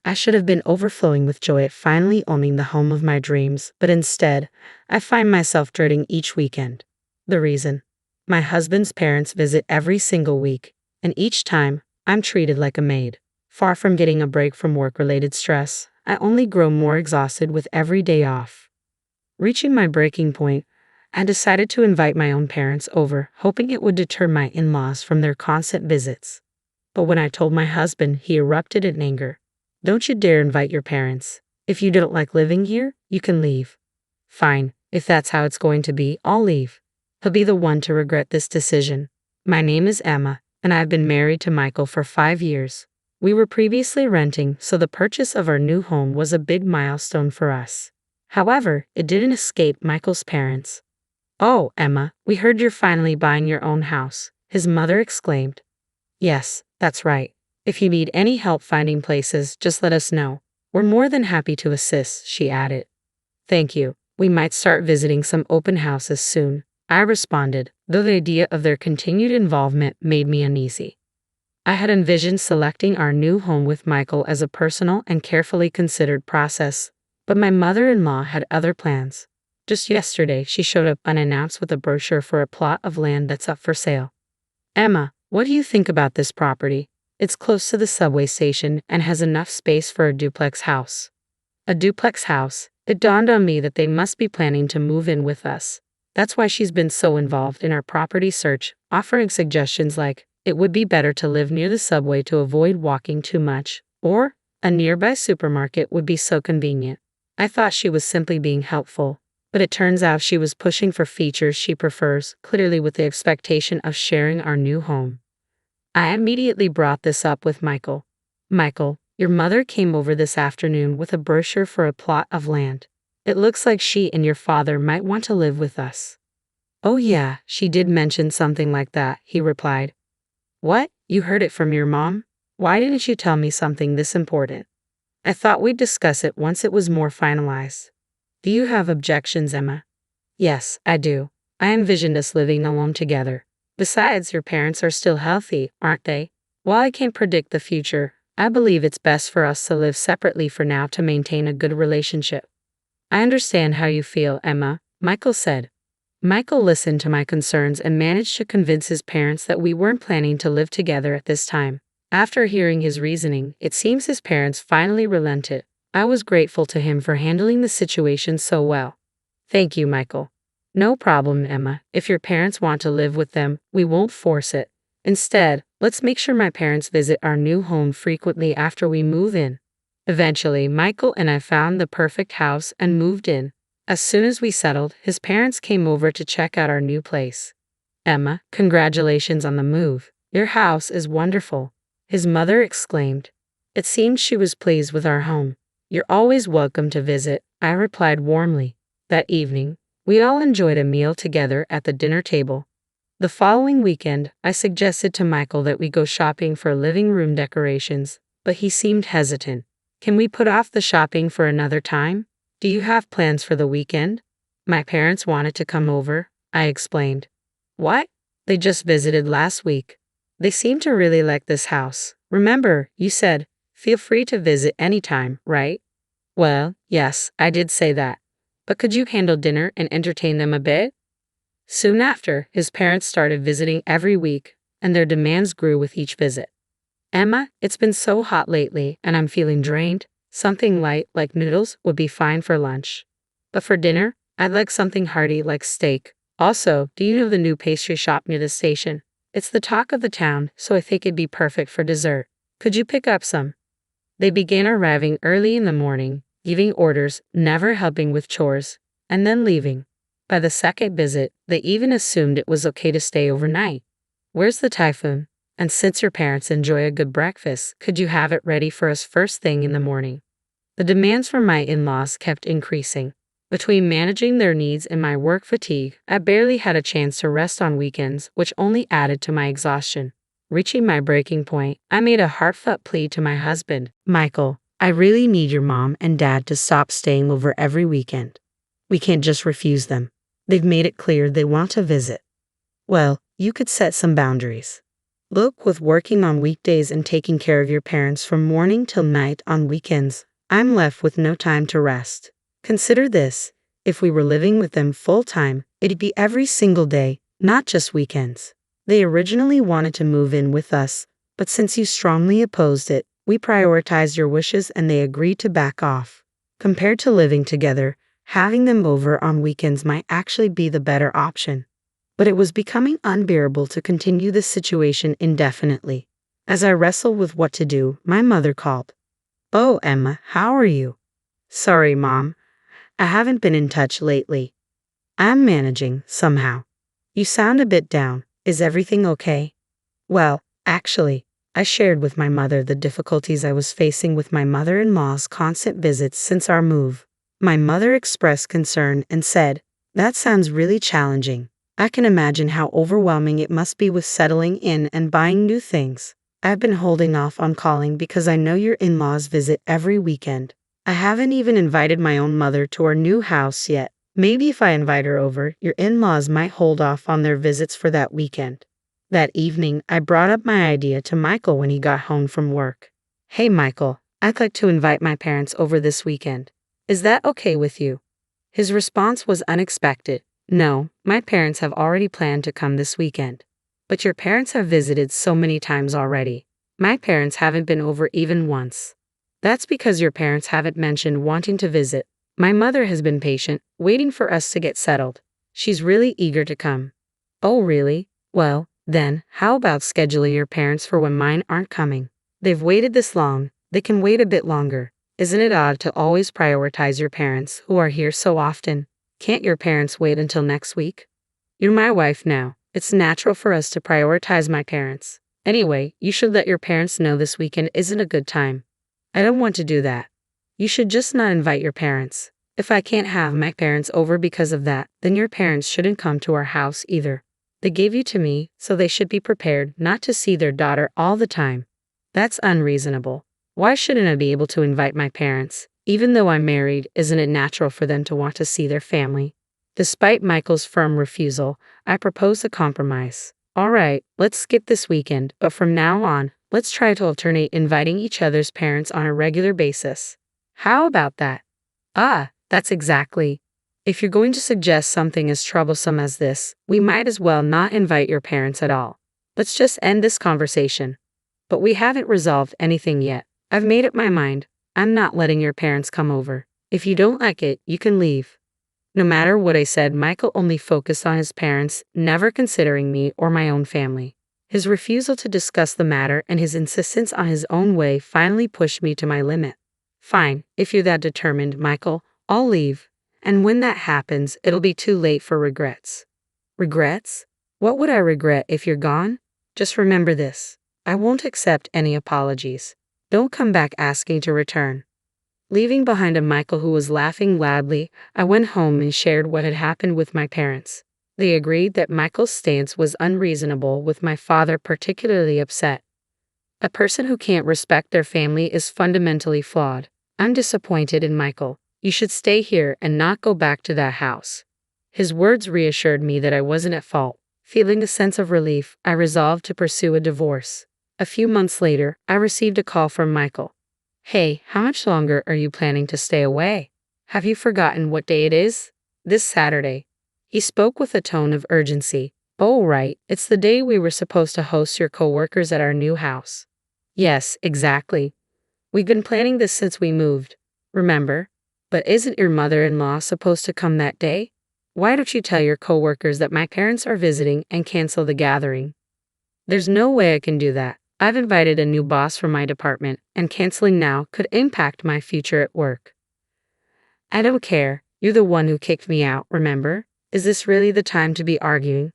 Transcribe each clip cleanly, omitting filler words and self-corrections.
I should have been overflowing with joy at finally owning the home of my dreams, but instead, I find myself dreading each weekend. The reason? My husband's parents visit every single week, and each time, I'm treated like a maid. Far from getting a break from work-related stress, I only grow more exhausted with every day off. Reaching my breaking point, I decided to invite my own parents over, hoping it would deter my in-laws from their constant visits. But when I told my husband, he erupted in anger. "Don't you dare invite your parents. If you don't like living here, you can leave." "Fine, if that's how it's going to be, I'll leave. He'll be the one to regret this decision." My name is Emma, and I've been married to Michael for 5 years. We were previously renting, so the purchase of our new home was a big milestone for us. However, it didn't escape Michael's parents. "Oh, Emma, we heard you're finally buying your own house," his mother exclaimed. "Yes, that's right. If you need any help finding places, just let us know. We're more than happy to assist," she added. "Thank you. We might start visiting some open houses soon," I responded, though the idea of their continued involvement made me uneasy. I had envisioned selecting our new home with Michael as a personal and carefully considered process, but my mother-in-law had other plans. Just yesterday, she showed up unannounced with a brochure for a plot of land that's up for sale. "Emma, what do you think about this property? It's close to the subway station and has enough space for a duplex house." A duplex house? It dawned on me that they must be planning to move in with us. That's why she's been so involved in our property search, offering suggestions like, "It would be better to live near the subway to avoid walking too much," or, "A nearby supermarket would be so convenient." I thought she was simply being helpful, but it turns out she was pushing for features she prefers, clearly with the expectation of sharing our new home. I immediately brought this up with Michael. "Michael, your mother came over this afternoon with a brochure for a plot of land. It looks like she and your father might want to live with us." "Oh yeah, she did mention something like that," he replied. "What? You heard it from your mom? Why didn't you tell me something this important? I thought we'd discuss it once it was more finalized." "Do you have objections, Emma?" "Yes, I do. I envisioned us living alone together. Besides, your parents are still healthy, aren't they? While I can't predict the future, I believe it's best for us to live separately for now to maintain a good relationship." "I understand how you feel, Emma," Michael said. Michael listened to my concerns and managed to convince his parents that we weren't planning to live together at this time. After hearing his reasoning, it seems his parents finally relented. I was grateful to him for handling the situation so well. "Thank you, Michael." "No problem, Emma. If your parents want to live with them, we won't force it. Instead, let's make sure my parents visit our new home frequently after we move in." Eventually, Michael and I found the perfect house and moved in. As soon as we settled, his parents came over to check out our new place. "Emma, congratulations on the move. Your house is wonderful," his mother exclaimed. It seemed she was pleased with our home. "You're always welcome to visit," I replied warmly. That evening, we all enjoyed a meal together at the dinner table. The following weekend, I suggested to Michael that we go shopping for living room decorations, but he seemed hesitant. "Can we put off the shopping for another time? Do you have plans for the weekend?" "My parents wanted to come over," I explained. "What? They just visited last week. They seem to really like this house. Remember, you said, feel free to visit anytime, right?" "Well, yes, I did say that. But could you handle dinner and entertain them a bit?" Soon after, his parents started visiting every week, and their demands grew with each visit. "Emma, it's been so hot lately, and I'm feeling drained. Something light, like noodles, would be fine for lunch. But for dinner, I'd like something hearty like steak. Also, do you know the new pastry shop near the station? It's the talk of the town, so I think it'd be perfect for dessert. Could you pick up some?" They began arriving early in the morning, giving orders, never helping with chores, and then leaving. By the second visit, they even assumed it was okay to stay overnight. "Where's the typhoon? And since your parents enjoy a good breakfast, could you have it ready for us first thing in the morning?" The demands from my in-laws kept increasing. Between managing their needs and my work fatigue, I barely had a chance to rest on weekends, which only added to my exhaustion. Reaching my breaking point, I made a heartfelt plea to my husband. "Michael, I really need your mom and dad to stop staying over every weekend. We can't just refuse them. They've made it clear they want to visit." "Well, you could set some boundaries." Look, with working on weekdays and taking care of your parents from morning till night on weekends, I'm left with no time to rest. Consider this: if we were living with them full time, it'd be every single day, not just weekends. They originally wanted to move in with us, but since you strongly opposed it, we prioritized your wishes and they agreed to back off. Compared to living together, having them over on weekends might actually be the better option. But it was becoming unbearable to continue this situation indefinitely. As I wrestled with what to do, my mother called. "Oh, Emma, how are you?" "Sorry, Mom. I haven't been in touch lately." "I'm managing, somehow." "You sound a bit down. Is everything okay?" Well, actually, I shared with my mother the difficulties I was facing with my mother-in-law's constant visits since our move. My mother expressed concern and said, "That sounds really challenging. I can imagine how overwhelming it must be with settling in and buying new things. I've been holding off on calling because I know your in-laws visit every weekend. I haven't even invited my own mother to our new house yet. Maybe if I invite her over, your in-laws might hold off on their visits for that weekend." That evening, I brought up my idea to Michael when he got home from work. "Hey Michael, I'd like to invite my parents over this weekend. Is that okay with you?" His response was unexpected. "No, my parents have already planned to come this weekend." "But your parents have visited so many times already." "My parents haven't been over even once." "That's because your parents haven't mentioned wanting to visit. My mother has been patient, waiting for us to get settled. She's really eager to come." "Oh really? Well, then, how about scheduling your parents for when mine aren't coming? They've waited this long, they can wait a bit longer. Isn't it odd to always prioritize your parents, who are here so often? Can't your parents wait until next week?" "You're my wife now. It's natural for us to prioritize my parents. Anyway, you should let your parents know this weekend isn't a good time." "I don't want to do that." "You should just not invite your parents. If I can't have my parents over because of that, then your parents shouldn't come to our house either. They gave you to me, so they should be prepared not to see their daughter all the time." "That's unreasonable. Why shouldn't I be able to invite my parents? Even though I'm married, isn't it natural for them to want to see their family?" Despite Michael's firm refusal, I proposed a compromise. "All right, let's skip this weekend, but from now on, let's try to alternate inviting each other's parents on a regular basis." "How about that?" That's exactly. If you're going to suggest something as troublesome as this, we might as well not invite your parents at all. Let's just end this conversation." "But we haven't resolved anything yet. I've made up my mind. I'm not letting your parents come over. If you don't like it, you can leave." No matter what I said, Michael only focused on his parents, never considering me or my own family. His refusal to discuss the matter and his insistence on his own way finally pushed me to my limit. "Fine, if you're that determined, Michael, I'll leave. And when that happens, it'll be too late for regrets." "Regrets? What would I regret if you're gone? Just remember this: I won't accept any apologies. Don't come back asking to return." Leaving behind a Michael who was laughing loudly, I went home and shared what had happened with my parents. They agreed that Michael's stance was unreasonable, with my father particularly upset. "A person who can't respect their family is fundamentally flawed. I'm disappointed in Michael. You should stay here and not go back to that house." His words reassured me that I wasn't at fault. Feeling a sense of relief, I resolved to pursue a divorce. A few months later, I received a call from Michael. "Hey, how much longer are you planning to stay away? Have you forgotten what day it is?" "This Saturday." He spoke with a tone of urgency. "Oh, right, it's the day we were supposed to host your coworkers at our new house." "Yes, exactly. We've been planning this since we moved. Remember? But isn't your mother-in-law supposed to come that day? Why don't you tell your coworkers that my parents are visiting and cancel the gathering?" "There's no way I can do that. I've invited a new boss for my department, and canceling now could impact my future at work." "I don't care. You're the one who kicked me out, remember? Is this really the time to be arguing?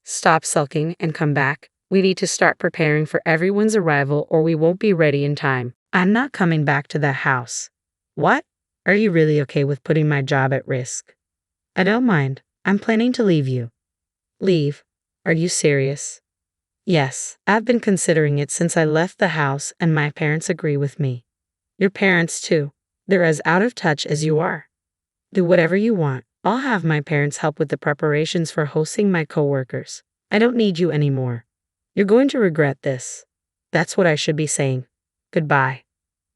Stop sulking and come back. We need to start preparing for everyone's arrival or we won't be ready in time." "I'm not coming back to that house." "What? Are you really okay with putting my job at risk?" "I don't mind. I'm planning to leave you." "Leave? Are you serious?" "Yes, I've been considering it since I left the house and my parents agree with me." "Your parents too? They're as out of touch as you are." "Do whatever you want. I'll have my parents help with the preparations for hosting my coworkers. I don't need you anymore." You're going to regret this. That's what I should be saying. Goodbye.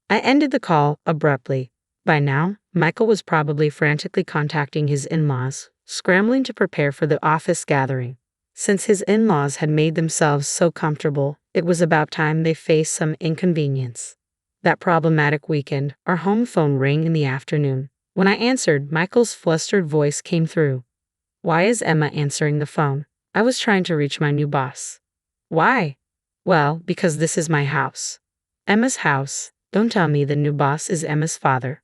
I ended the call abruptly. By now, Michael was probably frantically contacting his in-laws, scrambling to prepare for the office gathering. Since his in-laws had made themselves so comfortable, it was about time they faced some inconvenience. That problematic weekend, our home phone rang in the afternoon. When I answered, Michael's flustered voice came through. Why is Emma answering the phone? I was trying to reach my new boss. Why? Well, because this is my house. Emma's house. Don't tell me the new boss is Emma's father.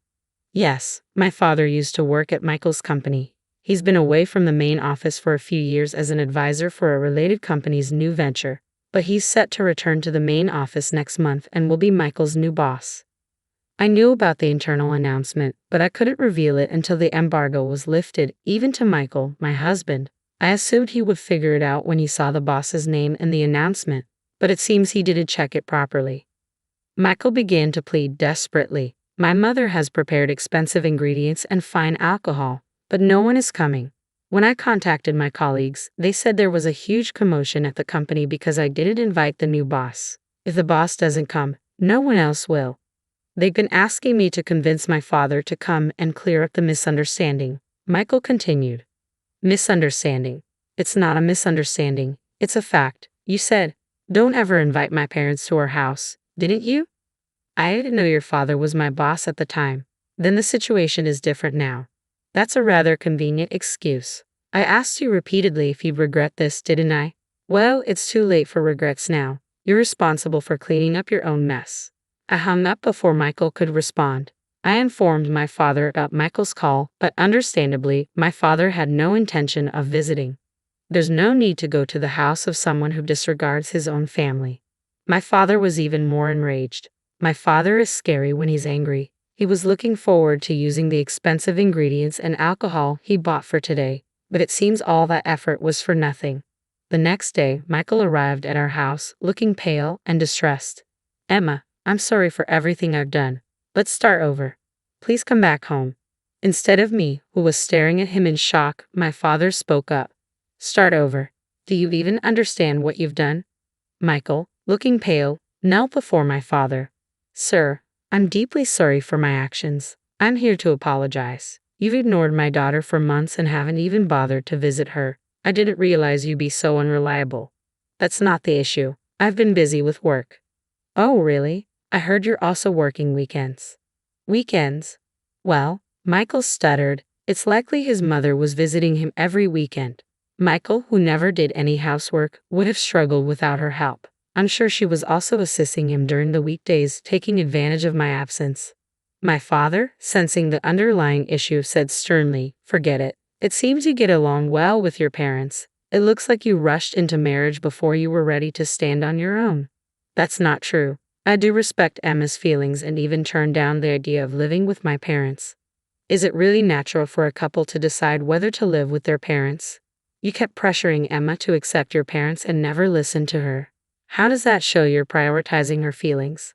Yes, my father used to work at Michael's company. He's been away from the main office for a few years as an advisor for a related company's new venture, but he's set to return to the main office next month and will be Michael's new boss. I knew about the internal announcement, but I couldn't reveal it until the embargo was lifted, even to Michael, my husband. I assumed he would figure it out when he saw the boss's name in the announcement, but it seems he didn't check it properly. Michael began to plead desperately. My mother has prepared expensive ingredients and fine alcohol, but no one is coming. When I contacted my colleagues, they said there was a huge commotion at the company because I didn't invite the new boss. If the boss doesn't come, no one else will. They've been asking me to convince my father to come and clear up the misunderstanding. Michael continued. Misunderstanding. It's not a misunderstanding. It's a fact. You said, don't ever invite my parents to our house, didn't you? I didn't know your father was my boss at the time. Then the situation is different now. That's a rather convenient excuse. I asked you repeatedly if you'd regret this, didn't I? Well, it's too late for regrets now. You're responsible for cleaning up your own mess. I hung up before Michael could respond. I informed my father about Michael's call, but understandably, my father had no intention of visiting. There's no need to go to the house of someone who disregards his own family. My father was even more enraged. My father is scary when he's angry. He was looking forward to using the expensive ingredients and alcohol he bought for today, but it seems all that effort was for nothing. The next day, Michael arrived at our house, looking pale and distressed. Emma, I'm sorry for everything I've done. Let's start over. Please come back home. Instead of me, who was staring at him in shock, my father spoke up. Start over. Do you even understand what you've done? Michael, looking pale, knelt before my father. Sir, I'm deeply sorry for my actions. I'm here to apologize. You've ignored my daughter for months and haven't even bothered to visit her. I didn't realize you'd be so unreliable. That's not the issue. I've been busy with work. Oh, really? I heard you're also working weekends. Weekends? Well, Michael stuttered. It's likely his mother was visiting him every weekend. Michael, who never did any housework, would have struggled without her help. I'm sure she was also assisting him during the weekdays, taking advantage of my absence. My father, sensing the underlying issue, said sternly, forget it. It seems you get along well with your parents. It looks like you rushed into marriage before you were ready to stand on your own. That's not true. I do respect Emma's feelings and even turned down the idea of living with my parents. Is it really natural for a couple to decide whether to live with their parents? You kept pressuring Emma to accept your parents and never listened to her. How does that show you're prioritizing her feelings?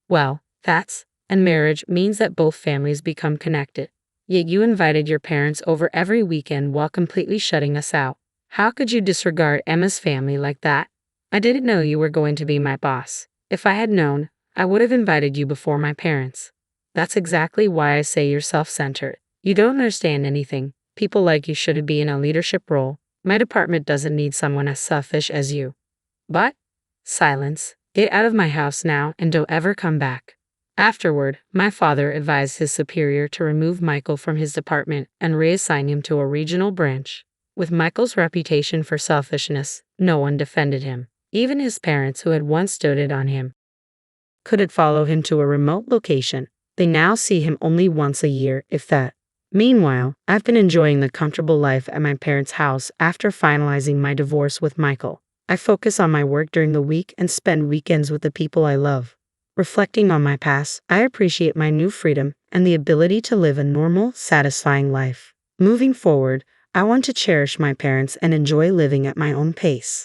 Well, and marriage means that both families become connected. Yet you invited your parents over every weekend while completely shutting us out. How could you disregard Emma's family like that? I didn't know you were going to be my boss. If I had known, I would have invited you before my parents. That's exactly why I say you're self-centered. You don't understand anything. People like you shouldn't be in a leadership role. My department doesn't need someone as selfish as you. But silence. Get out of my house now and don't ever come back. Afterward, my father advised his superior to remove Michael from his department and reassign him to a regional branch. With Michael's reputation for selfishness, no one defended him. Even his parents, who had once doted on him, couldn't follow him to a remote location. They now see him only once a year, if that. Meanwhile, I've been enjoying the comfortable life at my parents' house after finalizing my divorce with Michael. I focus on my work during the week and spend weekends with the people I love. Reflecting on my past, I appreciate my new freedom and the ability to live a normal, satisfying life. Moving forward, I want to cherish my parents and enjoy living at my own pace.